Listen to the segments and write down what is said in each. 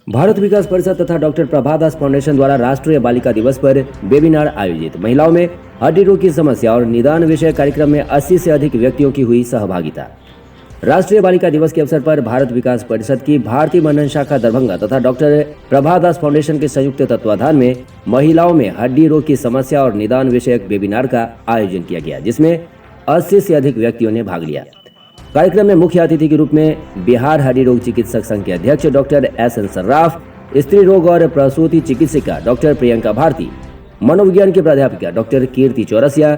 भारत विकास परिषद तथा doctor Prabhadas foundation द्वारा राष्ट्रीय बालिका दिवस पर वेबिनार आयोजित। महिलाओं में हड्डी रोग की समस्या और निदान विषय कार्यक्रम में 80 से अधिक व्यक्तियों की हुई सहभागिता। राष्ट्रीय बालिका दिवस के अवसर पर भारत विकास परिषद की भारतीय मंडन शाखा दरभंगा तथा डॉक्टर प्रभादास फाउंडेशन के संयुक्त तत्वाधान में महिलाओं में हड्डी रोग की समस्या और निदान विषयक वेबिनार का आयोजन किया गया, जिसमें 80 से अधिक व्यक्तियों ने भाग लिया। कार्यक्रम में मुख्य अतिथि के रूप में बिहार हड्डी रोग चिकित्सक संघ के अध्यक्ष डॉक्टर एस.एन. सर्राफ, स्त्री रोग और प्रसूति चिकित्सिका डॉक्टर प्रियंका भारती, मनोविज्ञान की प्राध्यापिका डॉक्टर कीर्ति चौरसिया,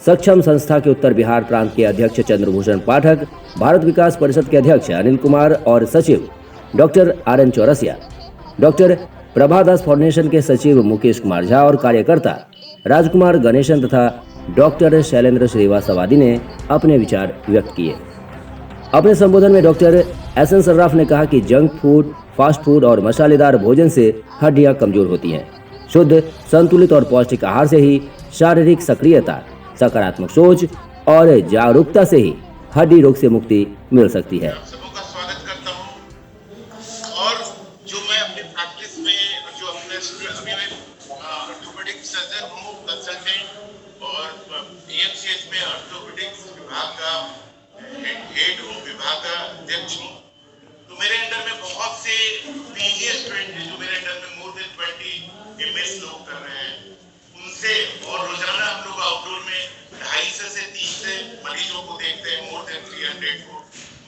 सक्षम संस्था के उत्तर बिहार प्रांत के अध्यक्ष चंद्रभूषण पाठक, भारत विकास परिषद के अध्यक्ष अनिल कुमार और सचिव doctor R N. Chaurasia, doctor Prabhadas foundation के सचिव मुकेश कुमार झा और कार्यकर्ता राजकुमार गणेशन तथा डॉक्टर शैलेंद्र श्रीवास्तव आदि ने अपने विचार व्यक्त किए। अपने संबोधन में डॉक्टर एस.एन. सर्राफ ने कहा कि जंक फूड, फास्ट फूड और मसालेदार भोजन से हड्डियां कमजोर होती हैं। शुद्ध, संतुलित और पौष्टिक आहार से ही शारीरिक सक्रियता, सकारात्मक सोच और जागरूकता से ही हड्डी रोग से मुक्ति मिल सकती है। सबों का स्वागत करता हूं और जो मैं अपनी प्रैक्टिस में जो अपने अभी मैं ऑर्थोपेडिक सर्जन हूं, कंसल्टेंट और पीएमसीएच में ऑर्थोपेडिक्स विभाग का हेड हूं, विभाग का अध्यक्ष हूं। तो मेरे अंडर में बहुत से पीजी स्टूडेंट हैं जो मेरे अंडर में मोर देन 20 एमएस लोग कर रहे हैं। उनसे और रोजाना हम लोग आउटडोर में 250 से 300 मरीजों को देखते हैं, मोर देन 300 को।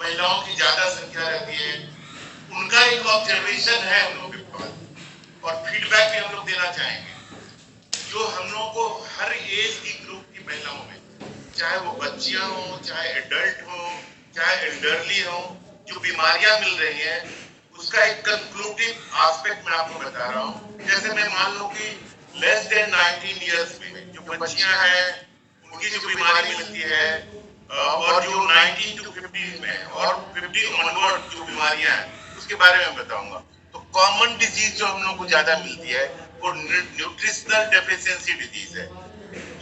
महिलाओं की ज्यादा संख्या रहती है। उनका एक ऑब्जर्वेशन है हम लोग के पास और फीडबैक भी हम लोग देना चाहेंगे। जो हम लोग को हर एज की ग्रुप की महिलाओं में, चाहे वो बच्चियां हो, चाहे एडल्ट हो, चाहे एल्डरली हो, जो बीमारियां मिल रही हैं, उसका एक कंक्लूसिव एस्पेक्ट मैं आपको बता रहा हूँ। जैसे मैं मान लूं कि लेस देन 19 इयर्स में जो बच्चियां हैं, उनकी जो बीमारी मिलती है और जो 19 to 50 में और 50 ऑनवर्ड जो बीमारियां हैं, उसके बारे में बताऊंगा। तो कॉमन डिजीज जो हम लोग को ज्यादा मिलती है वो न्यूट्रिशनल डेफिशिएंसी डिजीज है।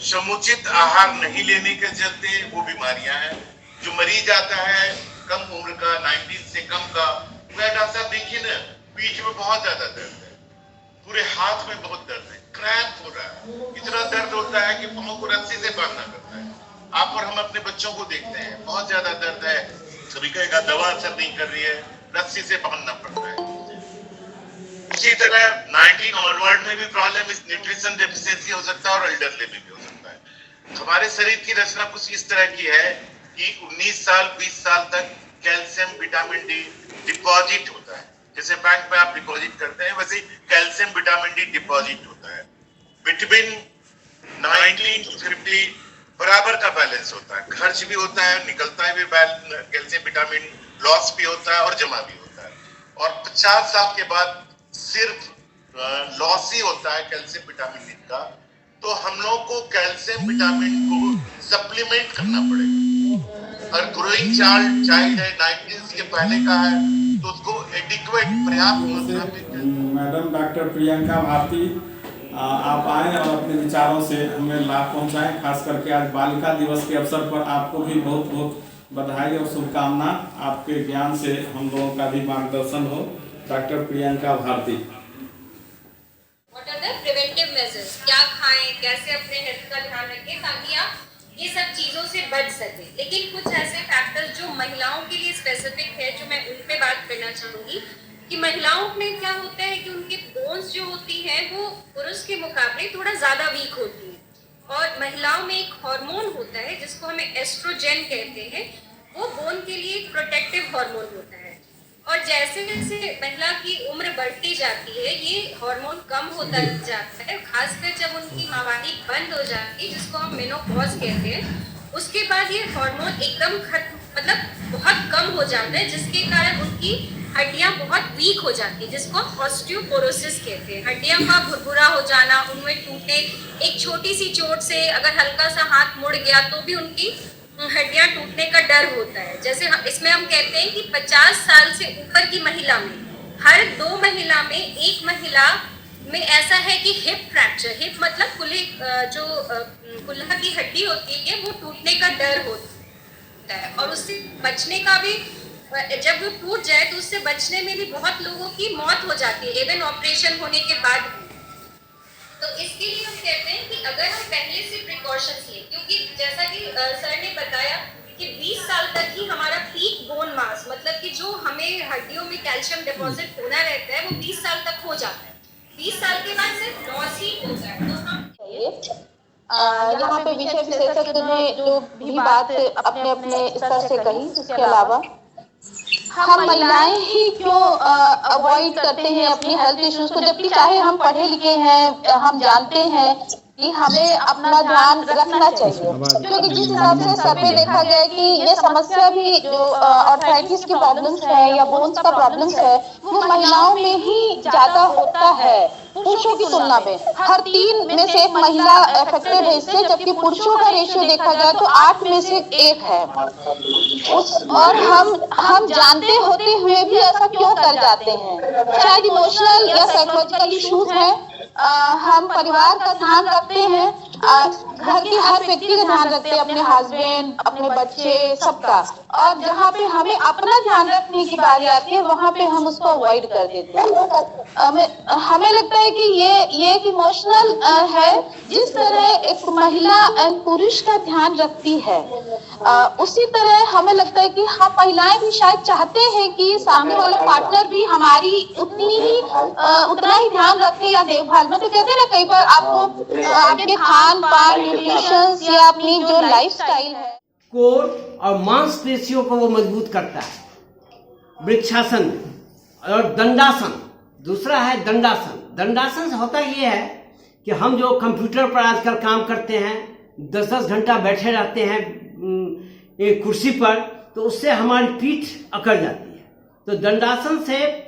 समुचित आहार नहीं लेने के चलते वो बीमारियां हैं। जो मरीज आता है कम उम्र का, 19 से कम का, वह डॉक्टर साहब देखिए ना, पीठ में बहुत ज्यादा दर्द है, पूरे हाथ में बहुत दर्द है, क्रैम्प हो रहा है, इतना दर्द होता है कि पांव को रस्सी से बांधना पड़ता है। आप और हम अपने बच्चों को देखते हैं, बहुत ज्यादा दर्द है, सभी कहेगा दवा असर नहीं कर रही है, रस्सी से बांधना पड़ता है। इसी तरह 19 ऑनवर्ड में भी प्रॉब्लम इस न्यूट्रिशन डेफिशिएंसी हो सकता है और एल्डरली में भी हो सकता है। हमारे शरीर की रचना कुछ इस तरह की है कि 19 साल 20 साल तक कैल्शियम, विटामिन डी डिपॉजिट होता है। जैसे बैंक में आप डिपॉजिट करते हैं, वैसे कैल्शियम, विटामिन डी डिपॉजिट होता है। विटामिन 19 to 50 बराबर का बैलेंस होता है, खर्च भी होता है, निकलता है भी, कैल्शियम विटामिन लॉस भी होता है और जमा भी होता है। और 50 साल के बाद सिर्फ लॉस ही होता है कैल्शियम विटामिन डी का। तो हम लोग को कैल्शियम विटामिन को सप्लीमेंट करना पड़ेगा। और ग्रोइंग चाइल्ड है, 19 के पहले का है, तो उसको एडिक्वेट, पर्याप्त मात्रा में। मैडम डॉक्टर प्रियंका भारती, आप आए और अपने विचारों से हमें लाभ पहुंचाएं। खास करके आज बालिका दिवस के अवसर पर आपको भी बहुत बहुत बधाई और शुभकामना। आपके ज्ञान से हम लोगों का भी मार्गदर्शन हो। Doctor Priyanka Bharati. What are the preventive measures? क्या खाएं, कैसे अपने हेल्थ का ध्यान रखें ताकि आप ये सब चीजों से बच सकें। लेकिन कुछ ऐसे फैक्टर्स जो महिलाओं के लिए स्पेसिफिक है, जो मैं उन पे बात करना चाहूंगी कि महिलाओं में क्या होता है कि उनके बोन्स जो होती हैं वो पुरुष के मुकाबले थोड़ा ज्यादा वीक होती है। और महिलाओं में एक हार्मोन होता है जिसको हमें एस्ट्रोजन कहते हैं, वो बोन के लिए एक प्रोटेक्टिव हार्मोन होता है। और जैसे जैसे महिला की उम्र बढ़ती जाती है, ये हार्मोन कम होता जाता है, खासकर जब उनकी मावादी बंद हो जाती है, जिसको हम मेनोपॉज कहते हैं। उसके बाद ये हार्मोन एकदम मतलब बहुत कम हो जाता है, जिसके कारण उनकी हड्डियां बहुत वीक हो जाती है, जिसको ऑस्टियोपोरोसिस कहते हैं। हड्डियां का भुरभुरा हो जाना, उनमें टूटने, एक छोटी सी चोट से अगर हल्का सा हाथ मुड़ गया तो भी उनकी हड्डियां टूटने का डर होता है। जैसे इसमें हम कहते हैं कि 50 साल से ऊपर की महिला में हर 2 महिला में एक महिला में ऐसा है कि हिप फ्रैक्चर, हिप मतलब कुल्हा की हड्डी होती है, वो टूटने का डर होता है। और उससे बचने का भी जब वो टूट जाए तो उससे बचने में भी बहुत लोगों की मौत हो जाती है, इवन ऑपरेशन होने के बाद भी। तो इसके लिए हम कहते हैं कि अगर हम पहले से प्रिकॉशंस लें, क्योंकि जैसा कि सर ने बताया कि 20 साल तक ही हमारा पीक बोन मास, मतलब कि जो हमें हड्डियों में कैल्शियम डिपॉजिट होना रहता है, वो 20 साल तक हो जाता है। 20 साल के बाद सिर्फ लॉस ही होता है। तो हम यहाँ पे विषय विशेषज्ञ ने जो भी बात अपने अपने स्तर से कही, उसके अलावा हम महिलाएं ही क्यों अवॉइड करते हैं अपनी हेल्थ इश्यूज को, जबकि चाहे हम पढ़े लिखे हैं, हम जानते हैं कि हमें अपना ध्यान रखना चाहिए, क्योंकि जिस हिसाब से सर्वे देखा गया है कि ये समस्या भी जो आर्थराइटिस की प्रॉब्लम्स है या बोन्स का प्रॉब्लम्स है, वो महिलाओं में ही ज्यादा होता है पुरुषों की तुलना में। हर 3 में से 1 महिला अफेक्टेड है इससे, जबकि पुरुषों का रेशियो देखा जाए तो 8 में से 1 है। और हम जानते होते हुए भी ऐसा क्यों कर जाते हैं? शायद इमोशनल या साइकोलॉजिकल इश्यूज हैं। हम परिवार का ध्यान रखते हैं, घर के हर व्यक्ति का ध्यान रखते हैं, अपने हस्बैंड, अपने बच्चे, सबका। और जहाँ पे हमें अपना ध्यान रखने की बारी आती है, वहाँ पे हम उसको अवॉइड कर देते हैं। हमें लगता है कि ये एक इमोशनल है। जिस तरह एक महिला पुरुष का ध्यान रखती है, उसी तरह हमें लगता है कि हम महिलाएं भी शायद चाहते हैं कि सामने वाला पार्टनर भी हमारी उतना ही ध्यान रखे या देखभाल। मैं तो कहते हैं ना, कई बार आपको आपके खान पान, न्यूट्रिशन या अपनी जो लाइफस्टाइल है, कोर और मांसपेशियों को वो मजबूत करता है वृक्षासन और दंडासन। दूसरा है दंडासन। दंडासन से होता ये है कि हम जो कंप्यूटर पर आजकल काम करते हैं, 10-10 घंटा बैठे रहते हैं एक कुर्सी पर, तो उससे हमारी पीठ अकड़ जाती है। तो दंडासन से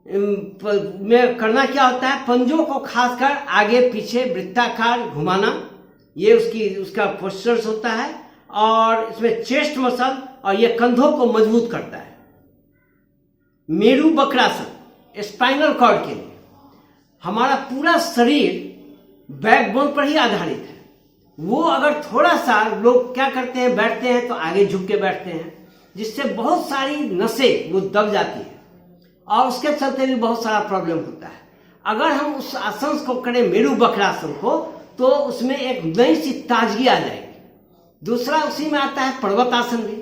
में करना क्या होता है, पंजों को खासकर आगे पीछे वृत्ताकार घुमाना, ये उसका पोस्चर्स होता है। और इसमें चेस्ट मसल और ये कंधों को मजबूत करता है। मेरू वक्रासन स्पाइनल कॉर्ड के लिए। हमारा पूरा शरीर बैकबोन पर ही आधारित है। वो अगर थोड़ा सा, लोग क्या करते हैं, बैठते हैं तो आगे झुक के बैठते हैं, जिससे बहुत सारी नसें वो दब जाती है और उसके चलते भी बहुत सारा प्रॉब्लम होता है। अगर हम उस आसन को करें, मेरू वक्रासन को, तो उसमें एक नई सी ताजगी आ जाएगी। दूसरा उसी में आता है पर्वतासन भी।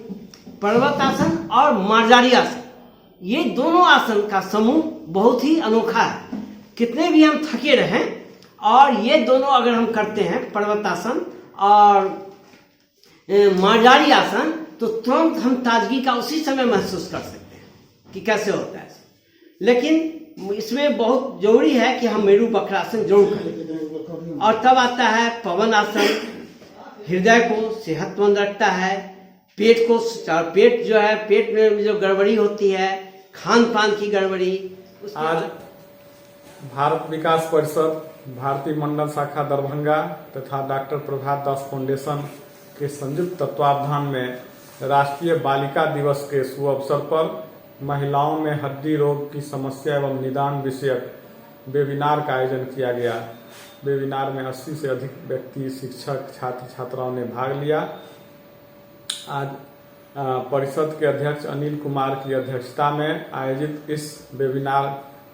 पर्वतासन और मार्जारी आसन, ये दोनों आसन का समूह बहुत ही अनोखा है। कितने भी हम थके रहें और ये दोनों अगर हम करते हैं, पर्वतासन और मार्जारी आसन, तो तुरंत हम ताजगी का उसी समय महसूस कर सकते हैं कि कैसे होता है। लेकिन इसमें बहुत जरूरी है कि हम मेरू वक्रासन जरूर करें। और तब आता है पवन आसन। हृदय को सेहतमंद रखता है, पेट को, पेट जो है, पेट में जो गड़बड़ी होती है, खान पान की गड़बड़ी। आज भारत विकास परिषद, भारतीय मंडल शाखा दरभंगा तथा डॉक्टर प्रभात दास फाउंडेशन के संयुक्त तत्वावधान में राष्ट्रीय बालिका दिवस के शुभ अवसर पर महिलाओं में हड्डी रोग की समस्या एवं निदान विषयक वेबिनार का आयोजन किया गया। वेबिनार में 80 से अधिक व्यक्ति, शिक्षक, छात्र छात्राओं ने भाग लिया। आज परिषद के अध्यक्ष अनिल कुमार की अध्यक्षता में आयोजित इस वेबिनार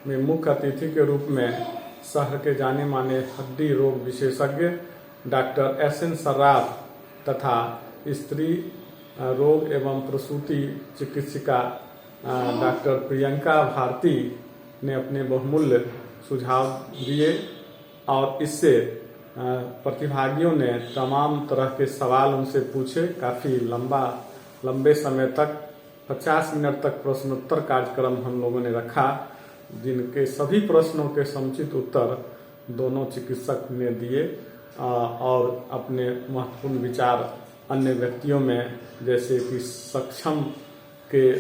में मुख्य अतिथि के रूप में शहर के जाने माने हड्डी रोग विशेषज्ञ डॉक्टर SN सर्राफ तथा स्त्री रोग एवं प्रसूति चिकित्सिका डॉक्टर प्रियंका भारती ने अपने बहुमूल्य सुझाव दिए और इससे प्रतिभागियों ने तमाम तरह के सवाल उनसे पूछे। काफ़ी लंबे समय तक 50 मिनट तक प्रश्नोत्तर कार्यक्रम हम लोगों ने रखा, जिनके सभी प्रश्नों के समुचित उत्तर दोनों चिकित्सक ने दिए और अपने महत्वपूर्ण विचार अन्य व्यक्तियों में, जैसे कि सक्षम के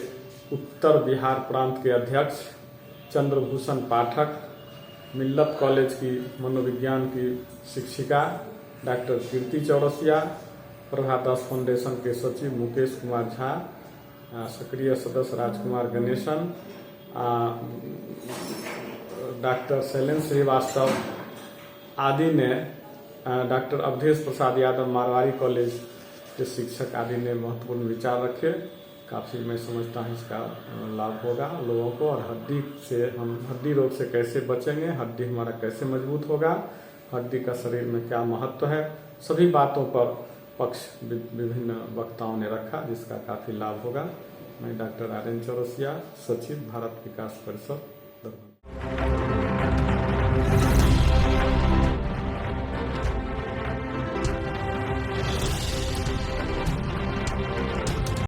उत्तर बिहार प्रांत के अध्यक्ष चंद्रभूषण पाठक, मिल्लत कॉलेज की मनोविज्ञान की शिक्षिका डॉक्टर कीर्ति चौरसिया, प्रभात दास फाउंडेशन के सचिव मुकेश कुमार झा, सक्रिय सदस्य राजकुमार गणेशन, डॉक्टर शैलेंद्र श्रीवास्तव आदि ने, डॉक्टर अवधेश प्रसाद यादव मारवाड़ी कॉलेज के शिक्षक आदि ने महत्वपूर्ण विचार रखे। काफ़ी मैं समझता हूँ इसका लाभ होगा लोगों को। और हड्डी रोग से कैसे बचेंगे, हड्डी हमारा कैसे मजबूत होगा, हड्डी का शरीर में क्या महत्व है, सभी बातों पर पक्ष विभिन्न वक्ताओं ने रखा, जिसका काफ़ी लाभ होगा। मैं डॉक्टर आर्यन चौरसिया, सचिव, भारत विकास परिषद, दरभंगा।